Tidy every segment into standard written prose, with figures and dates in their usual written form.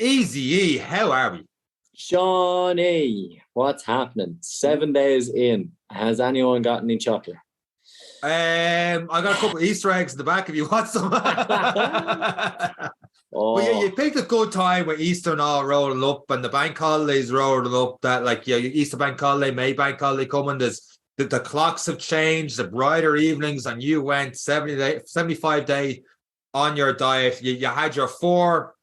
Easy E, how are we? Shawnee, what's happening? 7 days in. Has anyone got any chocolate? I got a couple of Easter eggs in the back if you want some. But yeah, you picked a good time with Easter and all rolling up, and the bank holidays rolling up. That Easter bank holiday, May bank holiday coming. The clocks have changed, the brighter evenings, and you went 75 day on your diet. You had your 4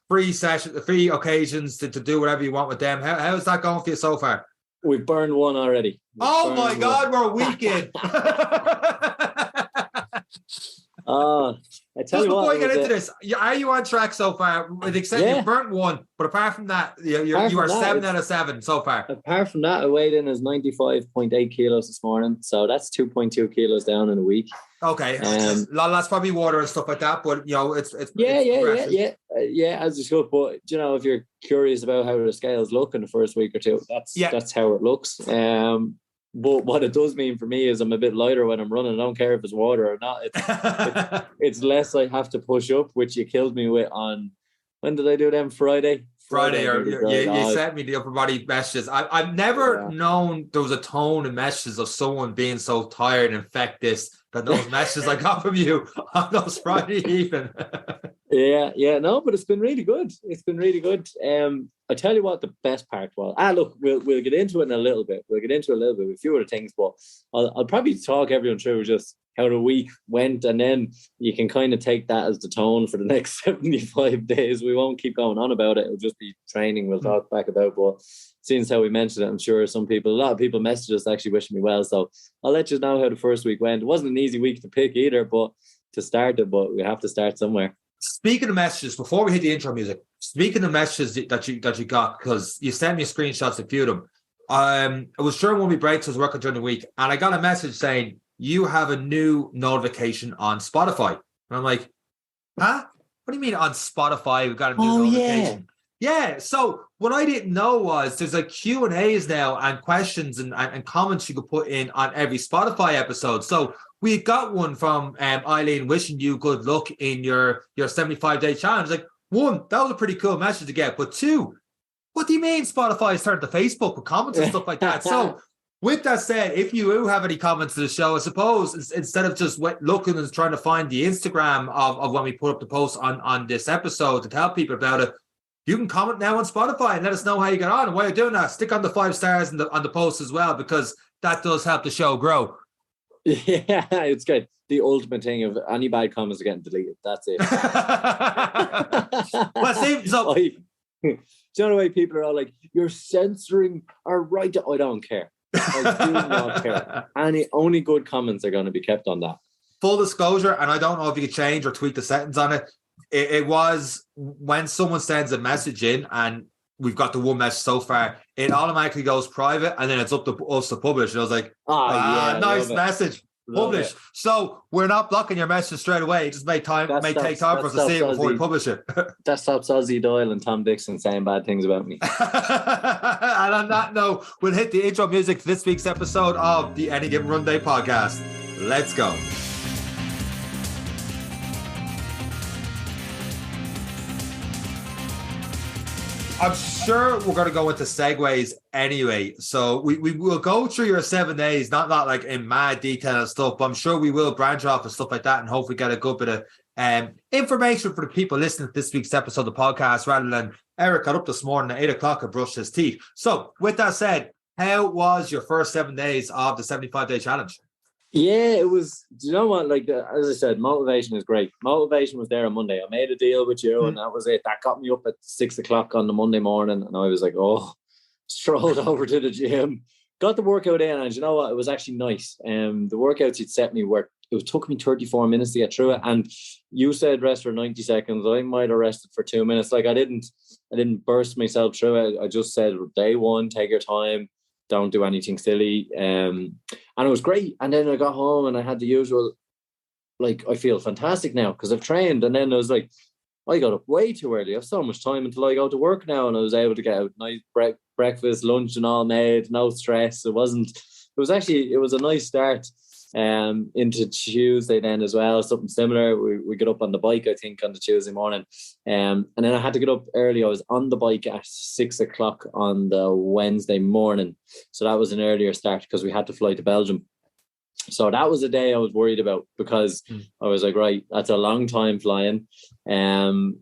free occasions to do whatever you want with them. How's that going for you so far? We've burned one already. Oh my God, we're a weekend. I tell you what. Before you get into this, are you on track so far? With except you burnt one, but apart from that, you are 7 out of 7 so far. Apart from that, I weighed in as 95.8 kilos this morning, so that's 2.2 kilos down in a week. Okay, that's probably water and stuff like that, but it's as discussed. But if you're curious about how the scales look in the first week or two, that's how it looks. But what it does mean for me is I'm a bit lighter when I'm running. I don't care if it's water or not. It's less I have to push up, which you killed me with on, when did I do them? Friday, or you sent me the upper body messages. I've never known there was a tone in messages of someone being so tired and infected that those messages I got from you on those Friday evening. No, but it's been really good. I tell you what the best part was. Look, we'll get into it in a little bit. With a few other things, but I'll probably talk everyone through just how the week went, and then you can kind of take that as the tone for the next 75 days. We won't keep going on about it. It'll just be training we'll talk back about, but since how we mentioned it, I'm sure a lot of people messaged us actually wishing me well, so I'll let you know how the first week went. It wasn't an easy week to pick either, but we have to start somewhere. Speaking of messages, before we hit the intro music, speaking of messages that you got, because you sent me screenshots of a few of them. I was during one of my breaks, I was working during the week, and I got a message saying, you have a new notification on Spotify. And I'm like, huh? What do you mean on Spotify? We've got a new notification. Yeah. So what I didn't know was there's like Q&As now and questions and comments you could put in on every Spotify episode. So we got one from Eileen wishing you good luck in your 75-day challenge. Like, 1, that was a pretty cool message to get. But 2, what do you mean Spotify has turned to Facebook with comments and stuff like that? So with that said, if you do have any comments to the show, I suppose instead of just looking and trying to find the Instagram of when we put up the post on this episode to tell people about it, you can comment now on Spotify and let us know how you get on. And while you're doing that, stick on the 5 stars on the post as well, because that does help the show grow. Yeah, it's good. The ultimate thing of any bad comments are getting deleted. That's it. Well, see, so do you know the way people are all like, you're censoring our right? I don't care. I do not care. Only good comments are going to be kept on that. Full disclosure, and I don't know if you could change or tweak the settings on it. It was when someone sends a message in, and we've got the one message so far, it automatically goes private, and then it's up to us to publish. And I was like, nice message. Publish. So we're not blocking your message straight away. It just may take time for us to see it before we publish it. That stops Ozzy Doyle and Tom Dixon saying bad things about me. And on that note, we'll hit the intro music for this week's episode of the Any Given Run Day podcast. Let's go. I'm sure we're going to go into segues anyway. So we will go through your 7 days, not like in mad detail and stuff, but I'm sure we will branch off and stuff like that and hopefully get a good bit of information for the people listening to this week's episode of the podcast, rather than Eric got up this morning at 8 o'clock and brushed his teeth. So with that said, how was your first 7 days of the 75-day challenge? Yeah, it was, do you know what, like, as I said, motivation is great. Motivation was there on Monday. I made a deal with you and that was it. That got me up at 6 o'clock on the Monday morning and I was like, strolled over to the gym, got the workout in, and you know what, it was actually nice. The workouts you'd set me took me 34 minutes to get through it, and you said rest for 90 seconds. I might have rested for 2 minutes. Like, I didn't burst myself through it. I just said, day 1, take your time. Don't do anything silly. And it was great. And then I got home and I had the usual, like, I feel fantastic now because I've trained. And then I was like, I got up way too early. I have so much time until I go to work now. And I was able to get out nice breakfast, lunch and all made, no stress. It was a nice start. Into Tuesday then as well, something similar. We got up on the bike, I think, on the Tuesday morning. And then I had to get up early. I was on the bike at 6 o'clock on the Wednesday morning. So that was an earlier start because we had to fly to Belgium. So that was a day I was worried about because I was like, right, that's a long time flying. And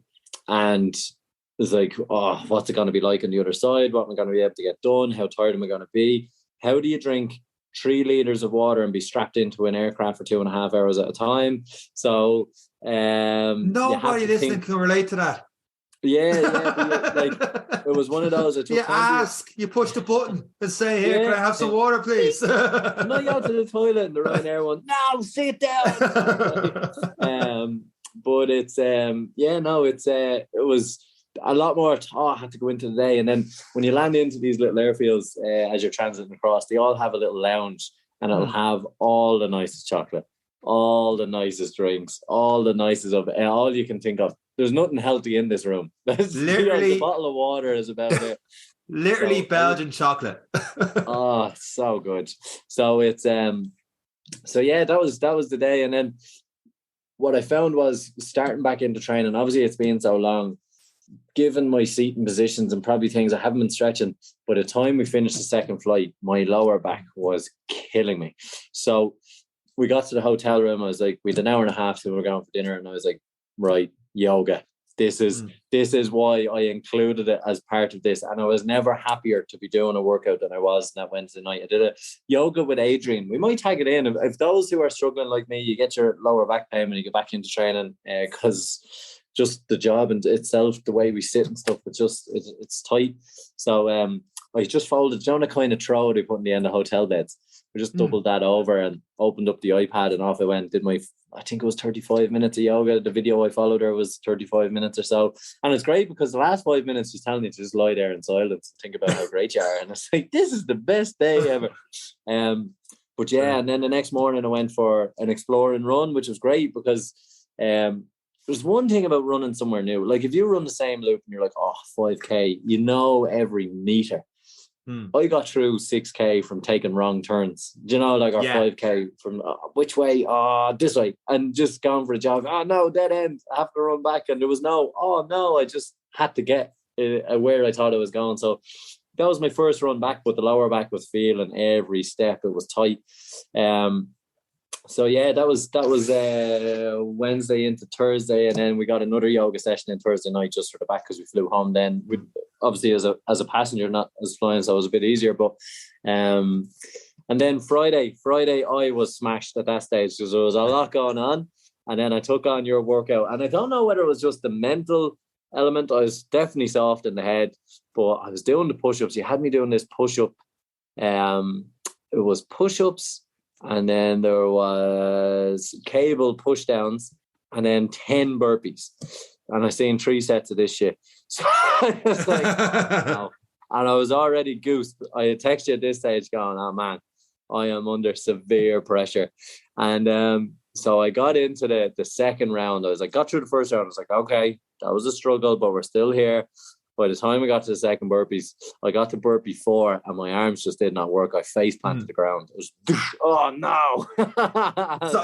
it's like, oh, what's it going to be like on the other side? What am I going to be able to get done? How tired am I going to be? How do you drink 3 liters of water and be strapped into an aircraft for 2.5 hours at a time? So nobody listening can relate to that. Yeah, like it was one of those. You push the button and say, "Here, can I have some water, please?" Can I go to the toilet? And the Ryanair one, no, sit down. But it's it was a lot more. I had to go into the day, and then when you land into these little airfields as you're transiting across, they all have a little lounge, and it'll have all the nicest chocolate, all the nicest drinks, all the nicest of all you can think of. There's nothing healthy in this room. Literally, the bottle of water is about it. Literally, so, Belgian chocolate. Oh, so good. So it's so yeah, that was the day. And then what I found was starting back into training. Obviously, it's been so long. Given my seating positions and probably things I haven't been stretching, by the time we finished the second flight, my lower back was killing me. So we got to the hotel room. I was like, we had an hour and a half till we were going for dinner, and I was like, right, yoga. This is why I included it as part of this. And I was never happier to be doing a workout than I was that Wednesday night. I did a yoga with Adrian. We might tag it in. If those who are struggling like me, you get your lower back pain when you get back into training, because just the job and itself, the way we sit and stuff, it's tight. So I just folded, the kind of throw they put in the end of hotel beds. We just doubled that over and opened up the iPad, and off I went. Did I think it was 35 minutes of yoga. The video I followed her was 35 minutes or so. And it's great because the last 5 minutes she's telling you to just lie there in silence and think about how great you are. And it's like, this is the best day ever. But yeah, and then the next morning I went for an exploring run, which was great because there's one thing about running somewhere new. Like if you run the same loop and you're like, 5K, you know every meter. I got through 6K from taking wrong turns. Do you know, like our 5K from which way? This way. And just going for a jog. No, dead end. I have to run back. And there was I just had to get where I thought I was going. So that was my first run back, but the lower back was feeling every step. It was tight. So yeah, that was Wednesday into Thursday, and then we got another yoga session in Thursday night just for the back because we flew home. Then obviously as a passenger, not as flying, so it was a bit easier. But and then Friday I was smashed at that stage because there was a lot going on. And then I took on your workout, and I don't know whether it was just the mental element. I was definitely soft in the head, but I was doing the push-ups. You had me doing this push-up. It was push-ups. And then there was cable push downs and then 10 burpees. And I seen 3 sets of this shit. So I was like, no. And I was already goosed. I had texted you at this stage going, oh man, I am under severe pressure. And so I got into the second round. Got through the first round. I was like, okay, that was a struggle, but we're still here. By the time I got to the second burpees, I got to burpee 4 and my arms just did not work. I face planted the ground. It was, oh no.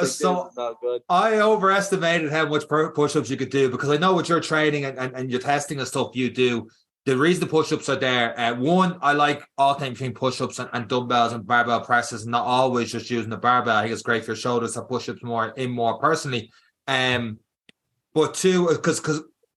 So not good. I overestimated how much push-ups you could do because I know with your training and your testing and stuff you do, the reason the push-ups are there, one, I like alternating between push-ups and dumbbells and barbell presses, not always just using the barbell. I think it's great for your shoulders to push-ups more personally. But two,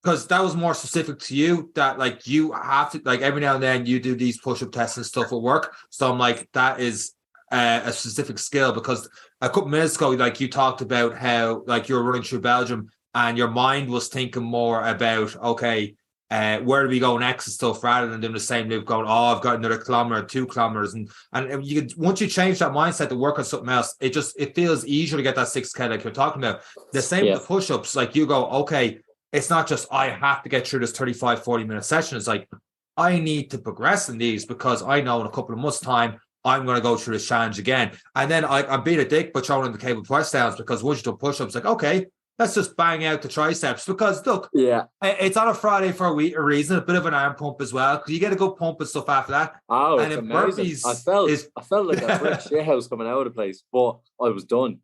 because that was more specific to you, that like you have to, like every now and then you do these push-up tests and stuff at work. So I'm like, that is a specific skill, because a couple minutes ago, like you talked about how like you were running through Belgium and your mind was thinking more about, okay, where do we go next and stuff, rather than doing the same loop going, I've got another kilometer, 2 kilometers. And you could, once you change that mindset to work on something else, it feels easier to get that 6K like you're talking about. The same with the push-ups, like you go, okay, it's not just I have to get through this 35-40 minute session. It's like I need to progress in these because I know in a couple of months' time I'm going to go through this challenge again. And then I'm being a dick but throwing in the cable press downs, because once you do push-ups, like, okay, let's just bang out the triceps because look, Yeah. it's on a Friday for a reason, a bit of an arm pump as well, because you get a good pump and stuff after that. Oh, And it's then amazing. burpees I felt like a brick shit house coming out of the place, but I was done.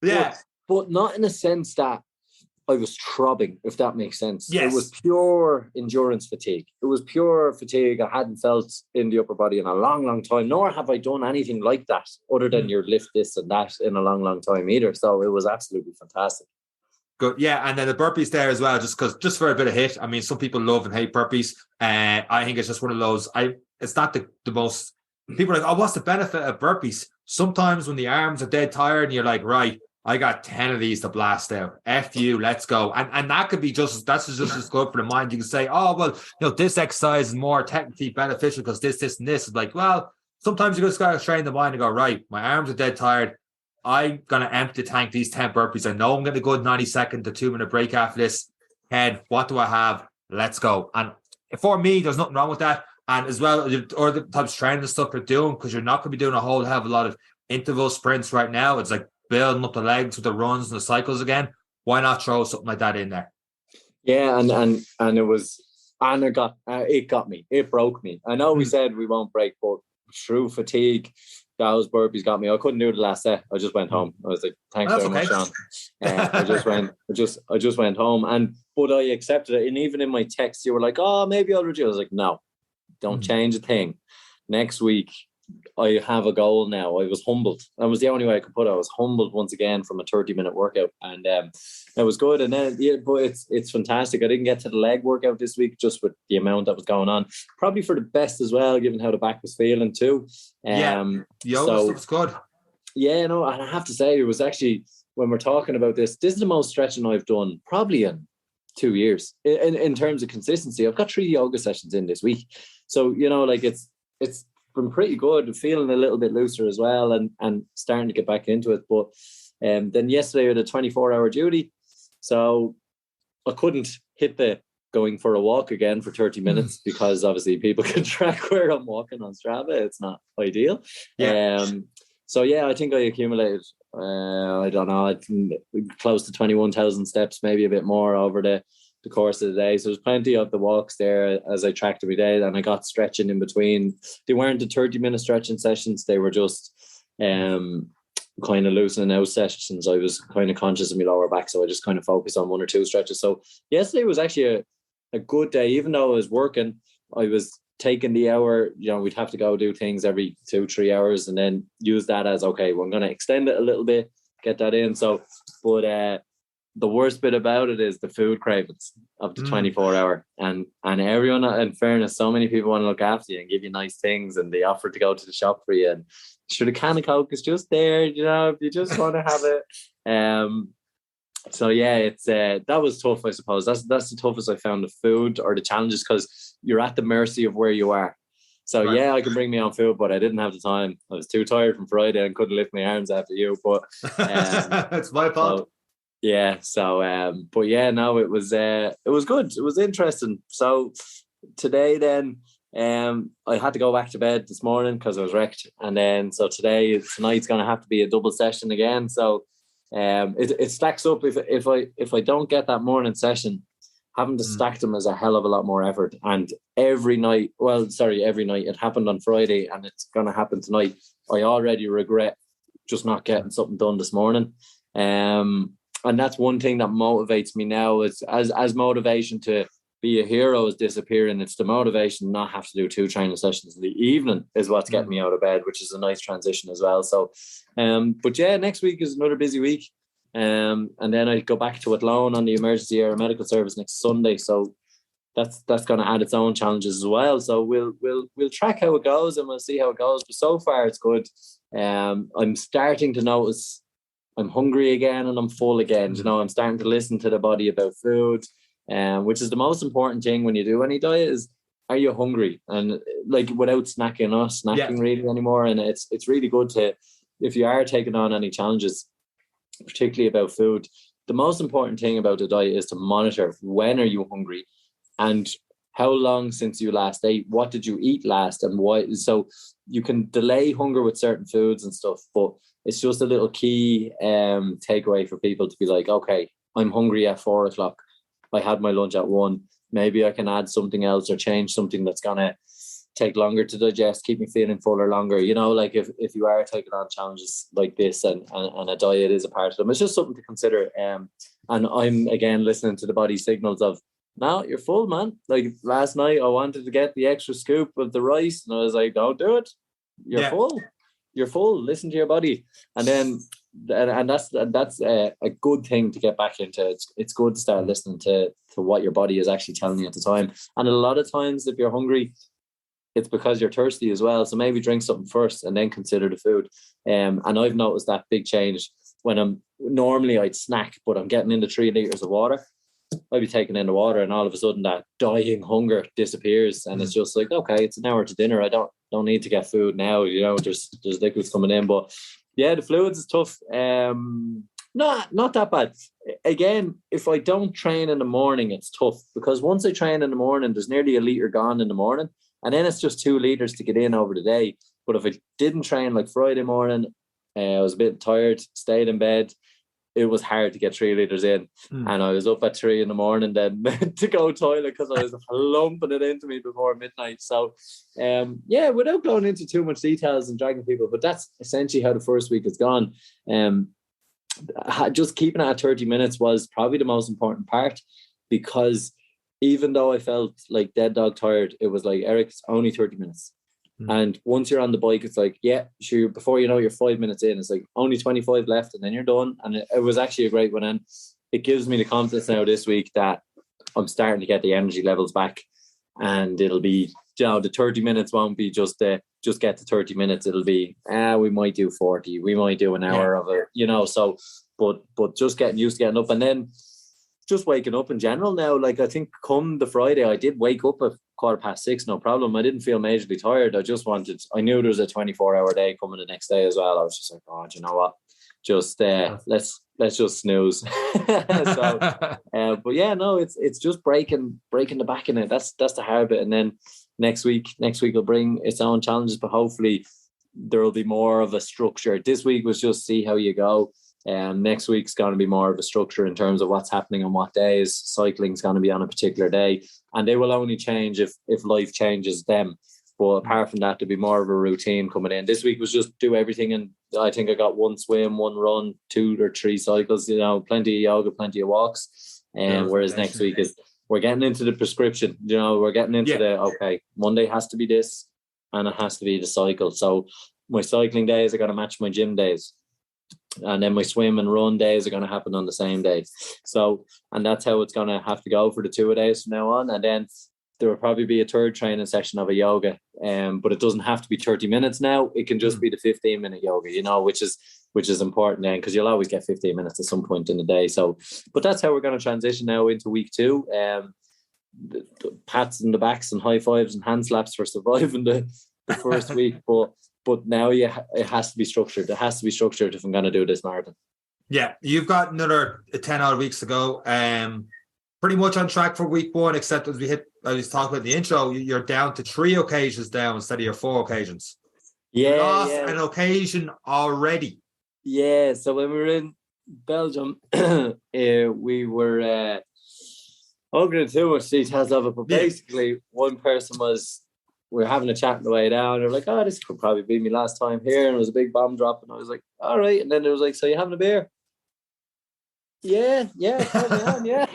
Yeah. But not in a sense that I was throbbing, if that makes sense. Yes. It was pure endurance fatigue. It was pure fatigue I hadn't felt in the upper body in a long, long time, nor have I done anything like that other than your lift this and that in a long, long time either. So it was absolutely fantastic. Good. Yeah. And then the burpees there as well, just for a bit of hit. I mean, some people love and hate burpees. I think it's just one of those, it's not the most, people are like, oh, what's the benefit of burpees? Sometimes when the arms are dead tired and you're like, right, I got 10 of these to blast out. F you, let's go. And that could be that's just as good for the mind. You can say, oh, well, this exercise is more technically beneficial because this, and this. It's like, well, sometimes you just got to train the mind and go, right, my arms are dead tired. I'm going to empty the tank these 10 burpees. I know I'm going to go 90-second to 2-minute break after this. Head, what do I have? Let's go. And for me, there's nothing wrong with that. And as well, or the types of training and stuff you're doing, because you're not going to be doing a whole hell of a lot of interval sprints right now. It's like building up the legs with the runs and the cycles again. Why not throw something like that in there? Yeah, and it got me. It broke me. I know we said we won't break, but through fatigue, those burpees got me. I couldn't do the last set. I just went home. I was like, thanks very much, Sean. I just went home, but I accepted it. And even in my text, you were like, oh, maybe I'll reduce. I was like, no, don't change a thing. Next week, I have a goal now. I was humbled. That was the only way I could put it. I was humbled once again from a 30-minute workout, and it was good. And then, but it's fantastic. I didn't get to the leg workout this week, just with the amount that was going on. Probably for the best as well, given how the back was feeling too. The yoga stuff's good. Yeah, no, and I have to say, it was actually, when we're talking about this is the most stretching I've done probably in 2 years in terms of consistency. I've got 3 yoga sessions in this week, so like it's been pretty good, feeling a little bit looser as well, and starting to get back into it. But then yesterday I had a 24-hour duty, so I couldn't hit the going for a walk again for 30 minutes because obviously people can track where I'm walking on Strava. It's not ideal. So yeah, I think I accumulated I don't know, close to 21,000 steps, maybe a bit more over the course of the day. So there's plenty of the walks there as I tracked every day, and I got stretching in between. They weren't the 30-minute stretching sessions, they were just kind of loosening out sessions. I was kind of conscious of my lower back, so I just kind of focused on 1 or 2 stretches. So yesterday was actually a good day. Even though I was working, I was taking the hour, we'd have to go do things every 2-3 hours and then use that as, okay, well, I'm going to extend it a little bit, get that in. So, but the worst bit about it is the food cravings of the 24-hour, and everyone, in fairness, so many people want to look after you and give you nice things, and they offer to go to the shop for you, and sure, the can of Coke is just there, if you just want to have it. So yeah, it's that was tough, I suppose. That's the toughest I found, the food or the challenges, because you're at the mercy of where you are. So right. Yeah, I can bring my own food, but I didn't have the time. I was too tired from Friday and couldn't lift my arms after you. But it's my fault. But yeah, no, it was good. It was interesting. So today then, I had to go back to bed this morning because I was wrecked, and then so tonight's going to have to be a double session again. So it stacks up. If I don't get that morning session, having to stack them is a hell of a lot more effort. And every night, it happened on Friday and it's going to happen tonight. I already regret just not getting something done this morning. And that's one thing that motivates me now, is as motivation to be a hero is disappearing. It's the motivation not have to do 2 training sessions in the evening is what's getting me out of bed, which is a nice transition as well. So, but yeah, next week is another busy week. And then I go back to Athlone on the emergency air medical service next Sunday. So that's going to add its own challenges as well. So we'll track how it goes and we'll see how it goes. But so far it's good. I'm starting to notice I'm hungry again and I'm full again. I'm starting to listen to the body about food, which is the most important thing when you do any diet is, are you hungry? And like without snacking really anymore. And it's really good to, if you are taking on any challenges, particularly about food, the most important thing about the diet is to monitor when are you hungry and how long since you last ate, what did you eat last and why. So you can delay hunger with certain foods and stuff, but it's just a little key takeaway for people to be like, okay, I'm hungry at 4:00. I had my lunch at 1. Maybe I can add something else or change something that's gonna take longer to digest, keep me feeling fuller longer. Like if you are taking on challenges like this and a diet is a part of them, it's just something to consider. And I'm again listening to the body signals of, no, you're full, man. Like last night I wanted to get the extra scoop of the rice and I was like, don't do it. You're full. You're full. Listen to your body. And then that's a good thing to get back into. It's good to start listening to what your body is actually telling you at the time. And a lot of times if you're hungry, it's because you're thirsty as well. So maybe drink something first and then consider the food. And I've noticed that big change when normally I'd snack, but I'm getting into 3 liters of water. I'd be taking in the water and all of a sudden that dying hunger disappears. And it's just like, okay, it's an hour to dinner. I don't need to get food now. There's liquids coming in, but yeah, the fluids is tough. Not that bad. Again, if I don't train in the morning, it's tough because once I train in the morning, there's nearly a litre gone in the morning. And then it's just 2 liters to get in over the day. But if I didn't train like Friday morning, I was a bit tired, stayed in bed. It was hard to get 3 liters in. And I was up at 3 a.m. then to go toilet because I was lumping it into me before midnight. So, without going into too much details and dragging people, but that's essentially how the first week has gone. Just keeping it at 30 minutes was probably the most important part because even though I felt like dead dog tired, it was like, Eric, it's only 30 minutes. And once you're on the bike, it's like, yeah, sure. Before you know, you're 5 minutes in. It's like only 25 left and then you're done. And it was actually a great one. And it gives me the confidence now this week that I'm starting to get the energy levels back. And it'll be, the 30 minutes won't be just get to 30 minutes. It'll be, we might do 40. We might do an hour of it, so, but just getting used to getting up. And then just waking up in general now, like I think come the Friday, I did wake up at 6:15, no problem. I didn't feel majorly tired. I knew there was a 24-hour day coming the next day as well. I was just like, oh, do you know what? Just let's just snooze. But yeah, no, it's just breaking the back in it. That's the hard bit. And then next week will bring its own challenges, but hopefully there will be more of a structure. This week was just see how you go. Next week's going to be more of a structure in terms of what's happening on what days. Cycling's going to be on a particular day, and they will only change if life changes them. But apart from that, there'll be more of a routine coming in. This week was just do everything, and I think I got 1 swim, 1 run, 2 or 3 cycles. Plenty of yoga, plenty of walks. Whereas next week is we're getting into the prescription. We're getting into Monday has to be this, and it has to be the cycle. So my cycling days are going to match my gym days. And then my swim and run days are going to happen on the same day. So, and that's how it's going to have to go for the 2 days from now on. And then there will probably be a third training session of a yoga. But it doesn't have to be 30 minutes now. It can just be the 15-minute yoga, which is important then, because you'll always get 15 minutes at some point in the day. So, but that's how we're going to transition now into week 2. The pats in the backs and high fives and hand slaps for surviving the first week. But now it has to be structured. It has to be structured if I'm going to do this marathon. Yeah, you've got another 10 odd weeks to go. Pretty much on track for week 1, except as I was talking about in the intro, you're down to 3 occasions now instead of your 4 occasions. Yeah, you lost an occasion already. Yeah, so when we were in Belgium, we were I'm going to too much details of it, but basically one person we were having a chat on the way down. They were like, oh, this could probably be me last time here. And it was a big bomb drop. And I was like, all right. And then it was like, so you having a beer? Yeah, probably am, yeah.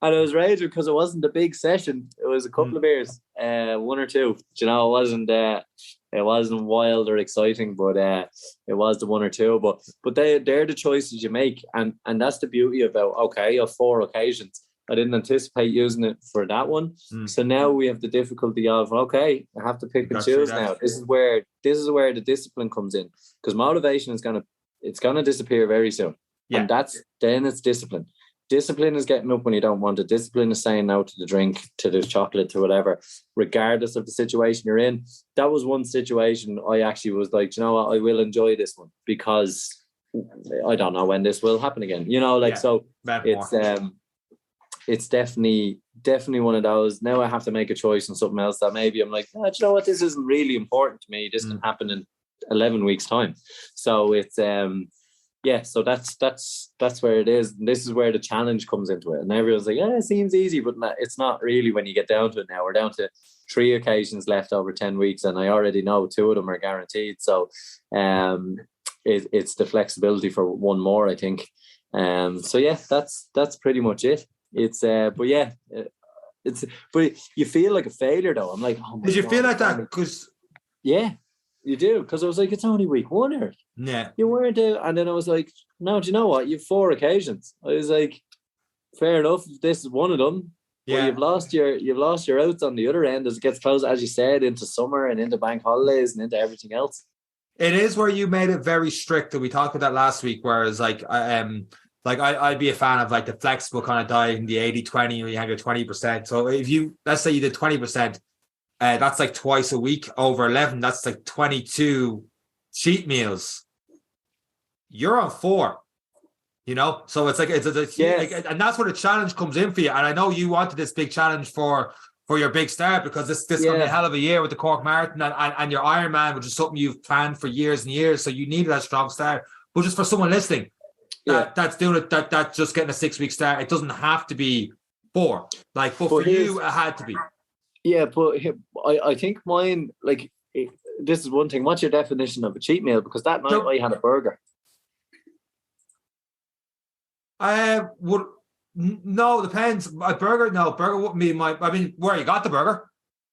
And I was raging because it wasn't a big session. It was a couple of beers, 1 or 2. It wasn't wild or exciting, but it was the 1 or 2. But they're the choices you make. And that's the beauty about, you have 4 occasions. I didn't anticipate using it for that one. So now we have the difficulty of, I have to pick and choose now. This is where the discipline comes in, because motivation is going to disappear very soon. Yeah. And then it's discipline. Discipline is getting up when you don't want it. Discipline is saying no to the drink, to the chocolate, to whatever, regardless of the situation you're in. That was one situation I actually was like, you know what, I will enjoy this one because I don't know when this will happen again. So it's definitely one of those. Now I have to make a choice on something else that maybe I'm like, do you know what? This isn't really important to me. This can happen in 11 weeks' time. So it's yeah, so that's where it is. And this is where the challenge comes into it. And everyone's like, yeah, it seems easy, but it's not really when you get down to it now. We're down to 3 occasions left over 10 weeks, and I already know 2 of them are guaranteed. So it's the flexibility for one more, I think. So yeah, that's pretty much it. It's but yeah, but you feel like a failure though. I'm like, oh my Did you God, feel like that? Because yeah, you do. Because I was like, it's only week 1, Eric. yeah, You weren't there. And then I was like, no, do you know what? You've 4 occasions. I was like, fair enough. This is one of them. yeah. But you've lost your outs on the other end as it gets close, as you said, into summer and into bank holidays and into everything else. It is where you made it very strict, and we talked about that last week. Whereas I'd be a fan of like the flexible kind of diet, the 80-20, where you have your 20%. So if let's say you did 20%, that's like twice a week over 11. That's like 22 cheat meals. You're on 4, so it's like and that's where the challenge comes in for you. And I know you wanted this big challenge for your big start, because this is going to be a hell of a year with the Cork Marathon and your Ironman, which is something you've planned for years and years. So you needed that strong start. But just for someone listening that's doing it, that's just getting a 6-week start, it doesn't have to be 4. But for you, it had to be. Yeah, but I think mine, this is one thing. What's your definition of a cheat meal? Because that night I had a burger. No, it depends. A burger wouldn't be where you got the burger.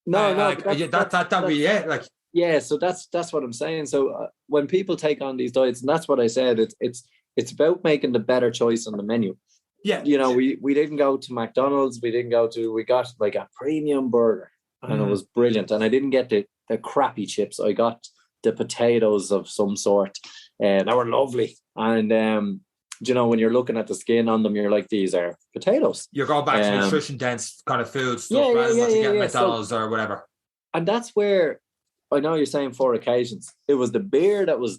That'd be it. Yeah, so that's what I'm saying. So when people take on these diets, and that's what I said, it's about making the better choice on the menu. Yeah, we didn't go to McDonald's. We got like a premium burger, and it was brilliant. And I didn't get the crappy chips. I got the potatoes of some sort, and they were lovely. And when you're looking at the skin on them, you're like, these are potatoes. You're going back to nutrition dense kind of food stuff rather than what you get at McDonald's or whatever. And that's where I know you're saying 4 occasions. It was the beer that was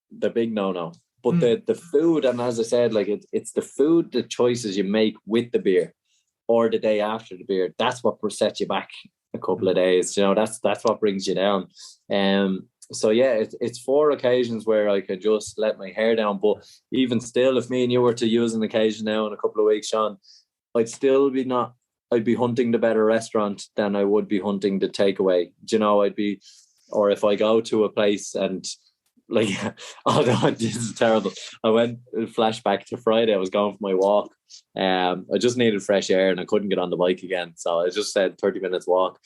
the big no-no. But the food, and as I said, it's the food, the choices you make with the beer or the day after the beer. That's what sets you back a couple of days. That's what brings you down. So yeah, it's 4 occasions where I could just let my hair down. But even still, if me and you were to use an occasion now in a couple of weeks, Sean, I'd be hunting the better restaurant than I would be hunting the takeaway. Or if I go to a place and this is terrible. I went flashback to Friday. I was going for my walk. I just needed fresh air and I couldn't get on the bike again. So I just said 30 minutes walk.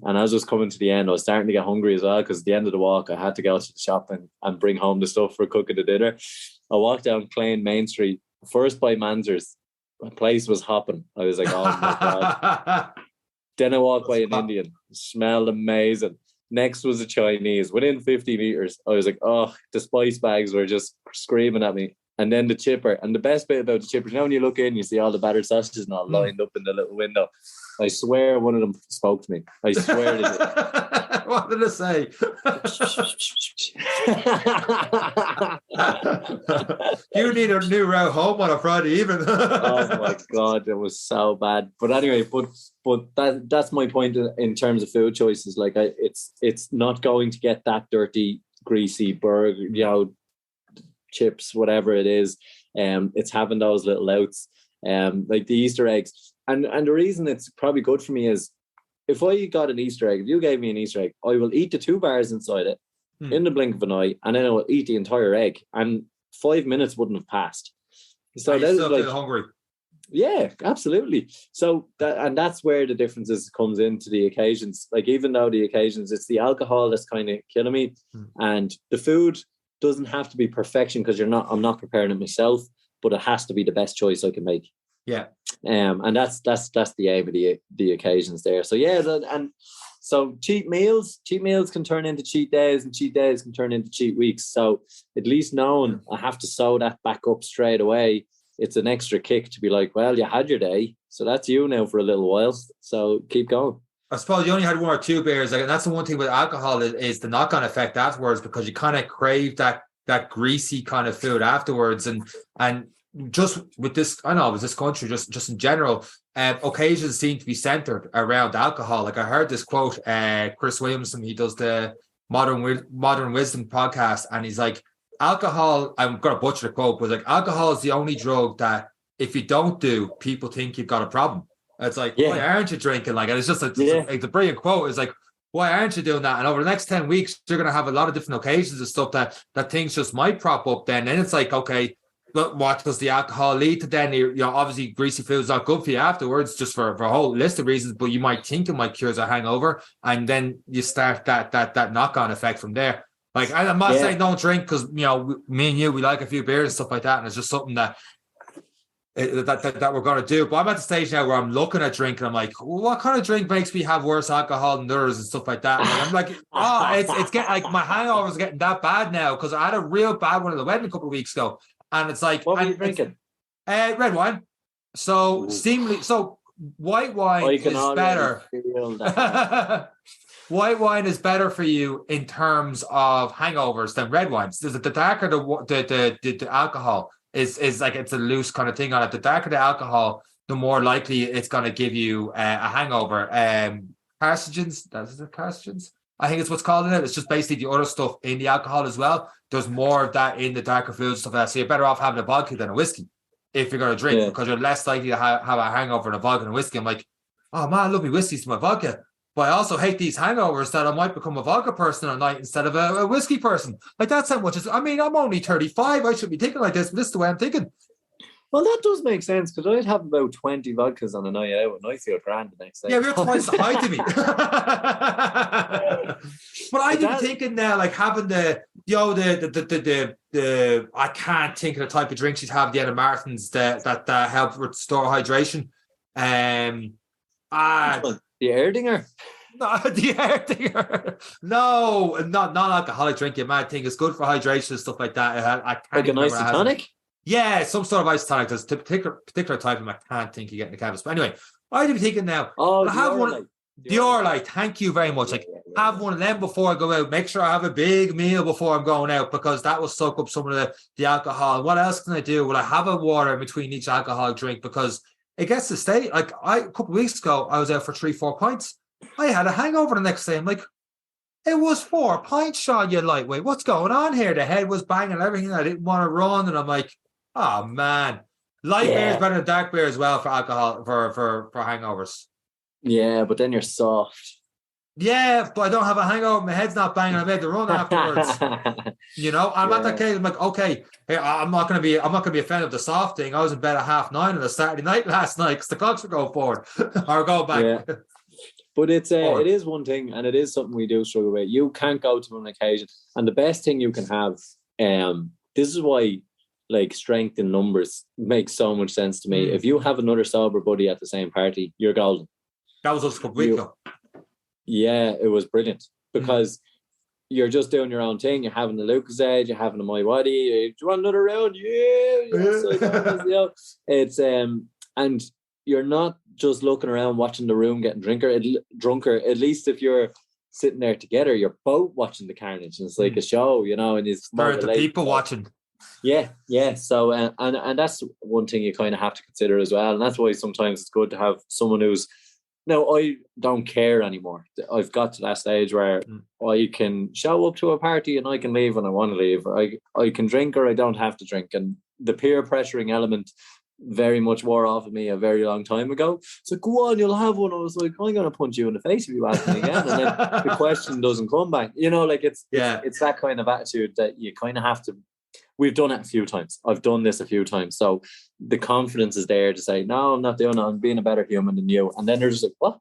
And I was just coming to the end. I was starting to get hungry as well, because at the end of the walk, I had to go to the shop and bring home the stuff for cooking the dinner. I walked down Clane Main Street, first by Manzer's. The place was hopping. I was like, oh my God. Then I walked by an Indian. Smelled amazing. Next was a Chinese. Within 50 meters, I was like, oh, the spice bags were just screaming at me. And then the chipper. And the best bit about the chipper, when you look in, you see all the battered sausages and all lined up in the little window. I swear one of them spoke to me. I swear they did. What did it say? You need a new route home on a Friday evening. Oh my God, it was so bad. But anyway, but that's my point in terms of food choices. It's not going to get that dirty, greasy burger, chips, whatever it is. It's having those little outs, like the Easter eggs. And the reason it's probably good for me is, if I got an Easter egg, if you gave me an Easter egg, I will eat the 2 bars inside it in the blink of an eye, and then I will eat the entire egg, and 5 minutes wouldn't have passed. So that's still hungry. Yeah, absolutely. So that's where the differences comes into the occasions. Even though the occasions, it's the alcohol that's kind of killing me, and the food doesn't have to be perfection, because I'm not preparing it myself, but it has to be the best choice I can make. Yeah. And that's the aim of the occasions there. So yeah, and so cheat meals can turn into cheat days, and cheat days can turn into cheat weeks. So at least knowing I have to sew that back up straight away, it's an extra kick to be like, well, you had your day, so that's you now for a little while. So keep going. I suppose you only had 1 or 2 beers. And that's the one thing with alcohol is the knock-on effect afterwards, because you kind of crave that greasy kind of food afterwards. And just with this, I know, with this country, just in general, occasions seem to be centered around alcohol. I heard this quote, Chris Williamson, he does the Modern Wisdom podcast, and he's like, alcohol, I'm going to butcher the quote, but like alcohol is the only drug that if you don't do, people think you've got a problem. It's like, why aren't you drinking? Like, and it's just it's a brilliant quote. It's like, why aren't you doing that? And over the next 10 weeks, you're going to have a lot of different occasions and stuff that things just might prop up then. And it's like, okay, but what does the alcohol lead to then? Obviously greasy food's not good for you afterwards, just for a whole list of reasons, but you might think it might cure a hangover. And then you start that knock-on effect from there. Like, I'm not saying don't drink because, me and you, we like a few beers and stuff like that. And it's just something that we're going to do. But I'm at the stage now where I'm looking at drink and I'm like, what kind of drink makes me have worse alcohol than others and stuff like that? And I'm like, it's getting like my hangovers are getting that bad now because I had a real bad one at the wedding a couple of weeks ago. And it's like, what were you drinking? Red wine. So white wine is better. White wine is better for you in terms of hangovers than red wines. The darker the alcohol is like, it's a loose kind of thing on it. The darker the alcohol, the more likely it's going to give you a hangover. Carcinogens, carcinogens? I think it's what's called in it. It's just basically the other stuff in the alcohol as well. There's more of that in the darker foods and stuff like that. So you're better off having a vodka than a whiskey if you're going to drink because you're less likely to have a hangover than a vodka and a whiskey. I'm like, oh man, I love me whiskeys to my vodka. But I also hate these hangovers that I might become a vodka person at night instead of a whiskey person. Like, that's how much I'm only 35. I should be thinking like this, but this is the way I'm thinking. Well, that does make sense because I'd have about 20 vodkas on a night out and I feel grand the next day. Yeah, you're twice the height of me. But I've been thinking now, like having the I can't think of the type of drinks you'd have, the Anna Martins that help restore hydration. The Erdinger. No, the Erdinger. No, not non-alcoholic drink. You mad thing. It's good for hydration and stuff like that. I can't like an isotonic. Yeah, some sort of isotonic. There's a particular type of them I can't think you get in the canvas. But anyway, I'd be thinking now. Oh, I have one. The Orlight. Thank you very much. Have one of them before I go out. Make sure I have a big meal before I'm going out because that will soak up some of the alcohol. What else can I do? Will I have a water in between each alcoholic drink? Because it gets to stay. Like a couple of weeks ago, I was out for 3-4 pints. I had a hangover the next day. I'm like, it was 4 pints, Sean, you lightweight. What's going on here? The head was banging, everything. I didn't want to run, and I'm like, oh man, light beer is better than dark beer as well for alcohol for hangovers. Yeah, but then you're soft. Yeah, but I don't have a hangover. My head's not banging. I made the run afterwards. I'm at that case. I'm like, okay, I'm not gonna be a fan of the soft thing. I was in bed at 9:30 on a Saturday night last night because the clocks were going forward or go back. Yeah. But it is one thing, and it is something we do struggle with. You can't go to an occasion, and the best thing you can have. This is why, like, strength in numbers makes so much sense to me. If you have another sober buddy at the same party, you're golden. That was us a couple weeks ago. Yeah, it was brilliant because you're just doing your own thing. You're having the Lucozade, you're having a My Body. Do you want another round? Yeah. It's and you're not just looking around watching the room getting drunker. At least if you're sitting there together, you're both watching the carnage. And it's like a show, and it's the people watching. Yeah. So and that's one thing you kind of have to consider as well. And that's why sometimes it's good to have someone who's. No, I don't care anymore. I've got to that stage where I can show up to a party and I can leave when I want to leave. I can drink or I don't have to drink. And the peer pressuring element very much wore off of me a very long time ago. So go on, you'll have one. I was like, I'm going to punch you in the face if you ask me again. And then the question doesn't come back. It's that kind of attitude that you kind of have to. We've done it a few times. I've done this a few times. So the confidence is there to say, no, I'm not doing it. I'm being a better human than you. And then they're just like, what?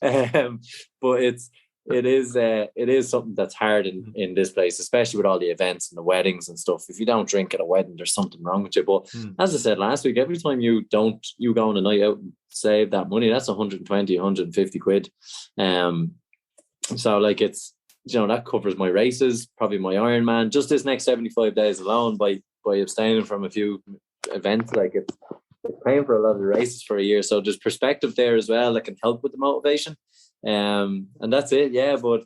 But it is something that's hard in this place, especially with all the events and the weddings and stuff. If you don't drink at a wedding, there's something wrong with you. But as I said last week, every time you go on a night out and save that money, that's 120, 150 quid. So like it's, that covers my races, probably my Ironman, just this next 75 days alone by abstaining from a few events. Like it's paying for a lot of the races for a year. So there's perspective there as well that can help with the motivation. And that's it. Yeah, but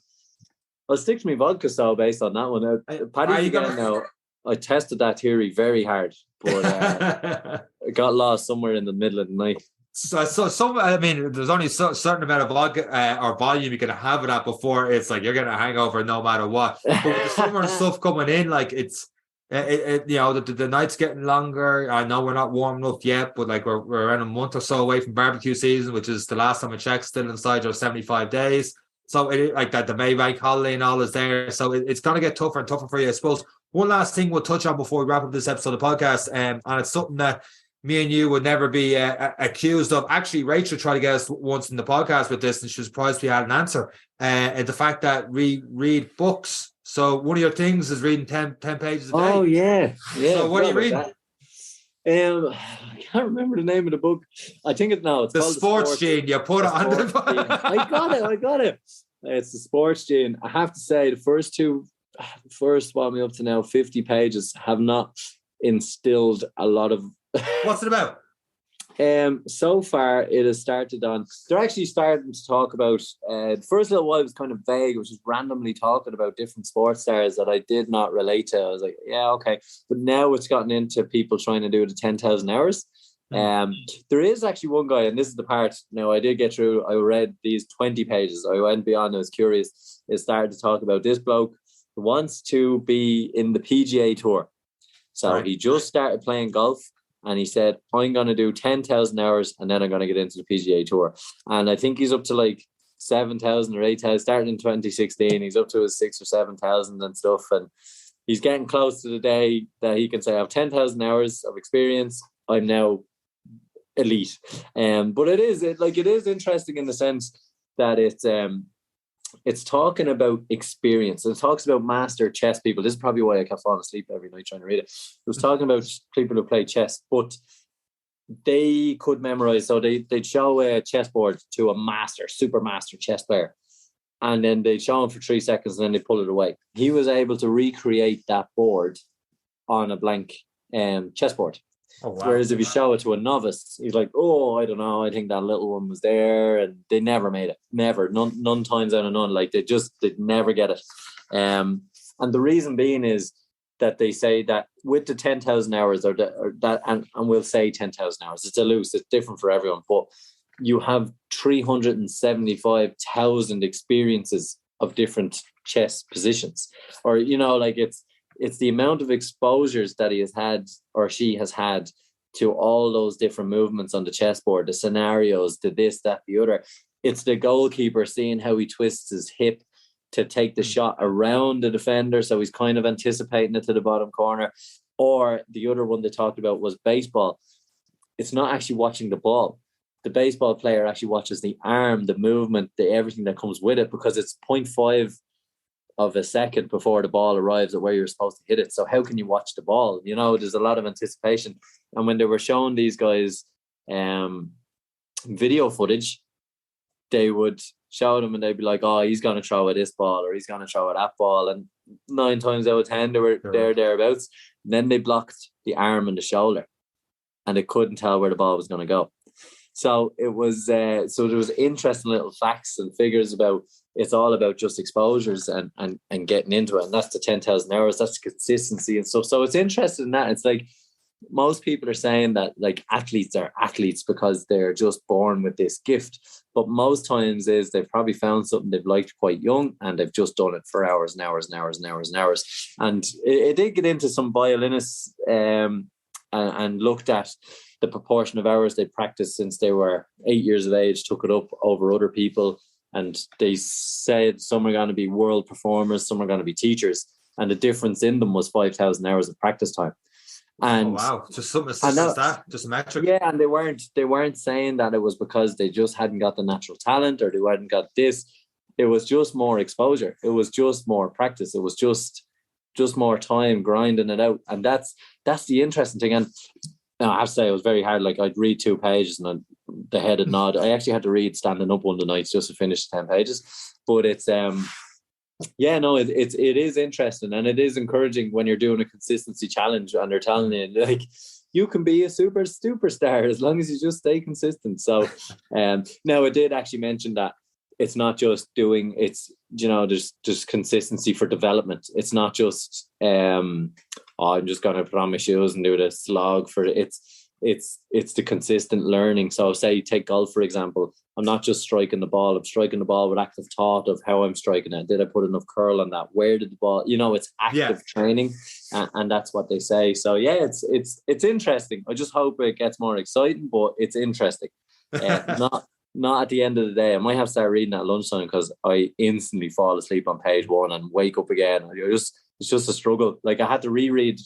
I'll stick to my vodka style based on that one. Paddy's again now. I tested that theory very hard, but I got lost somewhere in the middle of the night. So some, I mean, there's only a certain amount of vodka or volume you can have of that before it's like you're getting a hangover no matter what. But with the summer and stuff coming in, like it's, you know, the night's getting longer. I know we're not warm enough yet, but like we're around a month or so away from barbecue season, which is the last time I checked, still inside your 75 days. So it like that, the Maybank holiday and all is there. So it's going to get tougher and tougher for you, I suppose. One last thing we'll touch on before we wrap up this episode of the podcast, and it's something that me and you would never be accused of. Actually, Rachel tried to get us once in the podcast with this, and she was surprised we had an answer. And the fact that we read books. So one of your things is reading 10 pages a day. Oh, yeah. So what are you reading? I can't remember the name of the book. I think it's called The Sports Gene. You put it on the... I got it. It's the Sports Gene. I have to say, the first what I'm up to now, 50 pages, have not instilled a lot of... What's it about? So far, it has started on... They're actually starting to talk about... the first little while was kind of vague. It was just randomly talking about different sports stars that I did not relate to. I was like, yeah, okay. But now it's gotten into people trying to do the 10,000 hours. There is actually one guy, and this is the part. Now, I did get through... I read these 20 pages. I went beyond. I was curious. It started to talk about this bloke who wants to be in the PGA Tour. So he just started playing golf. And he said, I'm going to do 10,000 hours and then I'm going to get into the PGA Tour. And I think he's up to like 7,000 or 8,000. Starting in 2016, he's up to his 6,000 or 7,000 and stuff. And he's getting close to the day that he can say, I have 10,000 hours of experience. I'm now elite. But it is interesting in the sense that it's talking about experience. It talks about master chess people. This is probably why I kept falling asleep every night trying to read it. It was talking about people who play chess, but they could memorize. So they'd show a chessboard to a super master chess player. And then they'd show him for 3 seconds and then they pull it away. He was able to recreate that board on a blank chessboard. Oh, wow. Whereas if you show it to a novice, he's like, oh, I don't know, I think that little one was there, and they never made it. Never. None times out of none. Like they'd never get it. And the reason being is that they say that with the 10,000 hours or that, and we'll say 10,000 hours, it's loose, it's different for everyone, but you have 375,000 experiences of different chess positions, or, you know, like it's the amount of exposures that he has had or she has had to all those different movements on the chessboard, the scenarios, the this, that, the other. It's the goalkeeper seeing how he twists his hip to take the shot around the defender, so he's kind of anticipating it to the bottom corner. Or the other one they talked about was baseball. It's not actually watching the ball. The baseball player actually watches the arm, the movement, everything that comes with it, because it's 0.5 of a second before the ball arrives at where you're supposed to hit it. So how can you watch the ball? You know, there's a lot of anticipation. And when they were showing these guys video footage, they would show them and they'd be like, oh, he's going to throw at this ball or he's going to throw at that ball. And 9 times out of 10, they were thereabouts. And then they blocked the arm and the shoulder and they couldn't tell where the ball was going to go. So it was, so there was interesting little facts and figures about, it's all about just exposures and getting into it. And that's the 10,000 hours, that's the consistency and stuff. So it's interesting in that. It's like, most people are saying that like athletes are athletes because they're just born with this gift. But most times is they've probably found something they've liked quite young and they've just done it for hours and hours and hours and hours and hours. And it did get into some violinists and looked at the proportion of hours they practiced since they were 8 years of age, took it up over other people. And they said some are going to be world performers, some are going to be teachers. And the difference in them was 5,000 hours of practice time. And wow, just something as that, just a metric. Yeah, and they weren't saying that it was because they just hadn't got the natural talent or they hadn't got this. It was just more exposure. It was just more practice. It was just more time grinding it out. And that's the interesting thing. And I have to say it was very hard. Like I'd read 2 pages and the head would nod. I actually had to read standing up one of the nights just to finish 10 pages. But it's it is interesting and it is encouraging when you're doing a consistency challenge and they're telling you like you can be a superstar as long as you just stay consistent. So now it did actually mention that it's not just doing, it's, you know, there's just consistency for development. It's not just I'm just going to put on my shoes and do the slog for it. it's the consistent learning. So say take golf, for example. I'm not just striking the ball. I'm striking the ball with active thought of how I'm striking it. Did I put enough curl on that? Where did the ball, it's active training. And that's what they say. So yeah, it's interesting. I just hope it gets more exciting, but it's interesting. Not at the end of the day. I might have to start reading at lunchtime because I instantly fall asleep on page 1 and wake up again. It's just a struggle. Like I had to reread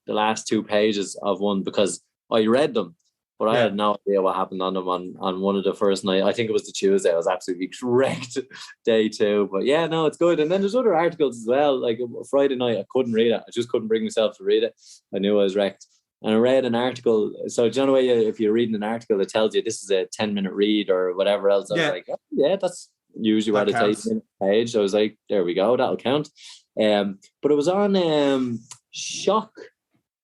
the last 2 pages of one because I read them, but I had no idea what happened on them on one of the first night. I think it was the Tuesday. I was absolutely wrecked day 2. But yeah, no, it's good. And then there's other articles as well. Like Friday night, I couldn't read it. I just couldn't bring myself to read it. I knew I was wrecked. And I read an article. So do you know the way if you're reading an article that tells you this is a 10-minute read or whatever else? I was like, oh, yeah, that's usually what it takes in a page. So I was like, there we go, that'll count. But it was on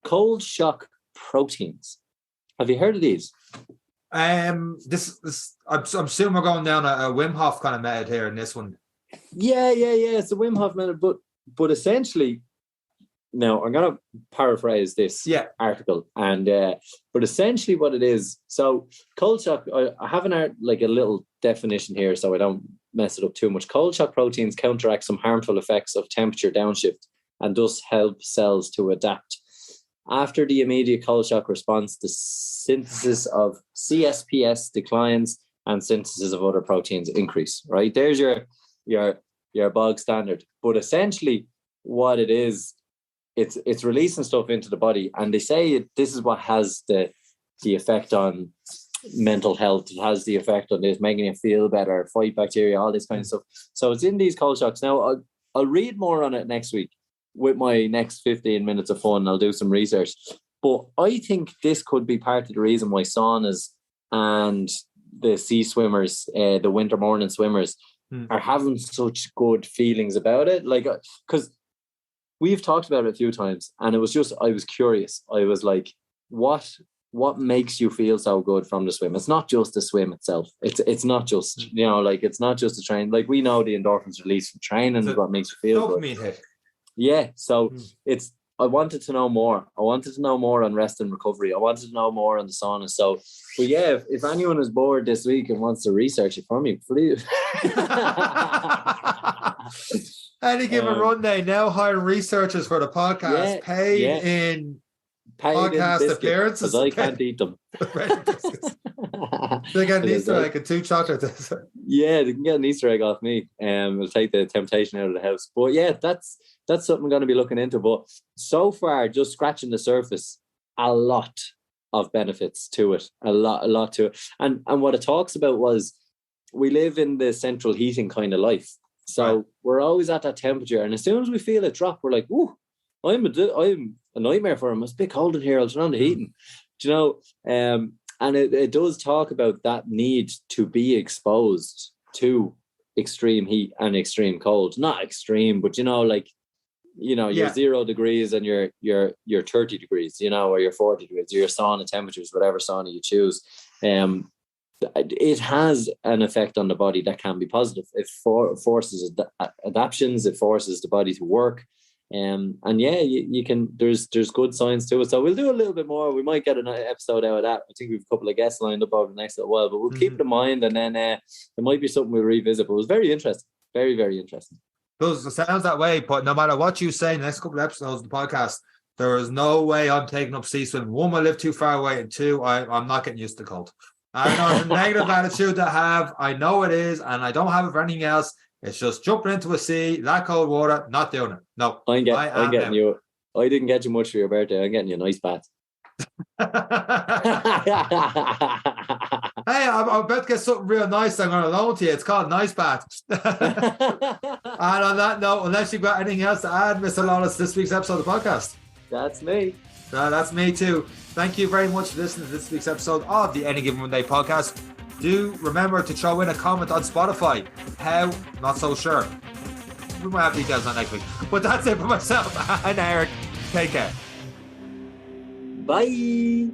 cold shock proteins. Have you heard of these? This I'm assuming we're going down a Wim Hof kind of method here in this one. Yeah. It's the Wim Hof method, but essentially. Now, I'm going to paraphrase this article, and but essentially what it is, so cold shock, I have a little definition here so I don't mess it up too much. Cold shock proteins counteract some harmful effects of temperature downshift and thus help cells to adapt. After the immediate cold shock response, the synthesis of CSPS declines and synthesis of other proteins increase, right? There's your bog standard. But essentially what it is, it's releasing stuff into the body, and they say this is what has the effect on mental health. It has the effect on this, making you feel better, fight bacteria, all this kind of stuff. So it's in these cold shocks. Now I'll read more on it next week with my next 15 minutes of fun. I'll do some research, but I think this could be part of the reason why saunas and the sea swimmers, the winter morning swimmers, are having such good feelings about it. Like, because we've talked about it a few times, and it was just, I was curious. I was like, what makes you feel so good from the swim? It's not just the swim itself. It's not just, it's not just the train. Like, we know the endorphins released from training is what makes you feel good. Hit. Yeah. So I wanted to know more. I wanted to know more on rest and recovery. I wanted to know more on the sauna. So, but yeah, if anyone is bored this week and wants to research it for me, please. Any given run day, now hiring researchers for the podcast, paid in podcast appearances. I can't eat them. They get an Easter egg and 2 chocolates. Yeah, they can get an Easter egg off me. It'll take the temptation out of the house. But yeah, that's something I'm going to be looking into. But so far, just scratching the surface, a lot of benefits to it. A lot to it. And what it talks about was, we live in the central heating kind of life. So we're always at that temperature, and as soon as we feel it drop, we're like, "Ooh, I'm a nightmare for him. It's a bit cold in here. I'll turn on the heating." Do you know? And it does talk about that need to be exposed to extreme heat and extreme cold. Not extreme, but you're 0 degrees and you're 30 degrees, or you're 40 degrees, your sauna temperatures, whatever sauna you choose. It has an effect on the body that can be positive. It forces adaptations. It forces the body to work. And yeah, you can. There's good science to it. So we'll do a little bit more. We might get an episode out of that. I think we've a couple of guests lined up over the next little while, but we'll keep it in mind, and then there might be something we'll revisit. But it was very interesting, very, very interesting. It sounds that way. But no matter what you say in the next couple of episodes of the podcast, there is no way I'm taking up sea swim. 1, I live too far away, and 2, I'm not getting used to cold. I know it's a negative attitude to have. I know it is, and I don't have it for anything else. It's just jumping into a sea, that cold water, not doing it. No, I'm getting you. I didn't get you much for your birthday. I'm getting you a nice bath. Hey, I'm about to get something real nice I'm going to loan to you. It's called Nice Bath. And on that note, unless you've got anything else to add, Mr. Lawless, this week's episode of the podcast. That's me. That's me too. Thank you very much for listening to this week's episode of the Any Given Monday podcast. Do remember to throw in a comment on Spotify. How? Not so sure. We might have details on next week. But that's it for myself and Eric. Take care. Bye.